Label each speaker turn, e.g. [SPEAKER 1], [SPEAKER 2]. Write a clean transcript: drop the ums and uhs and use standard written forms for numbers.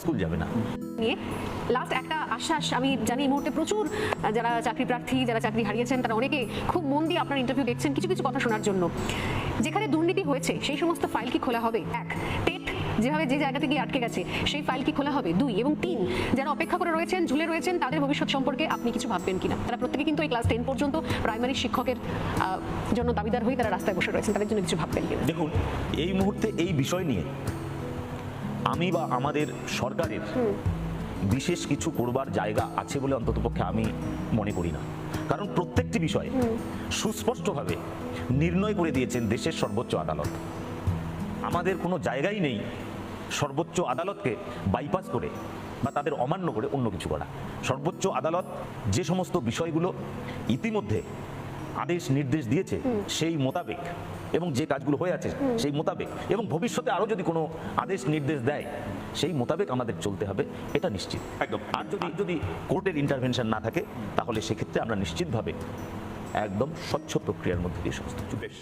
[SPEAKER 1] School যাবে না।
[SPEAKER 2] নিয়ে লাস্ট একটা আশ্বাস, আমি জানি এই মুহূর্তে প্রচুর যারা চাকরি প্রার্থী, যারা চাকরি হারিয়েছেন, তারা অনেকে খুব মন দিয়ে আপনার ইন্টারভিউ দেখছেন কিছু কিছু কথা শোনার জন্য। যেখানে দুর্নীতি হয়েছে সেই সমস্ত ফাইল কি খোলা হবে? এক, টেট যেভাবে যে জায়গাতে গিয়ে আটকে গেছে সেই ফাইল কি খোলা হবে? দুই এবং তিন, যারা অপেক্ষা করে রয়েছেন, ঝুলে রয়েছেন, তাদের ভবিষ্যৎ সম্পর্কে আপনি কিছু ভাববেন কিনা? তারা প্রত্যেকে কিন্তু এই ক্লাস 10 পর্যন্ত প্রাইমারি শিক্ষকের জন্য দাবিদার হয়ে তারা রাস্তায় বসে রয়েছেন, তাদের জন্য কিছু ভাববেন কিনা?
[SPEAKER 1] দেখুন, এই মুহূর্তে এই বিষয় নিয়ে আমি বা আমাদের সরকারের বিশেষ কিছু করবার জায়গা আছে বলে অন্ততপক্ষে আমি মনে করি না। কারণ প্রত্যেকটি বিষয়ে সুস্পষ্টভাবে নির্ণয় করে দিয়েছেন দেশের সর্বোচ্চ আদালত। আমাদের কোনো জায়গাই নেই সর্বোচ্চ আদালতকে বাইপাস করে বা তাদের অমান্য করে অন্য কিছু করা। সর্বোচ্চ আদালত যে সমস্ত বিষয়গুলো ইতিমধ্যে আদেশ নির্দেশ দিয়েছে সেই মোতাবেক, এবং যে কাজগুলো হয়ে আছে সেই মোতাবেক, এবং ভবিষ্যতে আরও যদি কোনো আদেশ নির্দেশ দেয় সেই মোতাবেক আমাদের চলতে হবে, এটা নিশ্চিত একদম। আর যদি কোর্টের ইন্টারভেনশন না থাকে তাহলে সেক্ষেত্রে আমরা নিশ্চিতভাবে একদম স্বচ্ছ প্রক্রিয়ার মধ্যে দিয়ে সমস্ত কিছু। বেশ।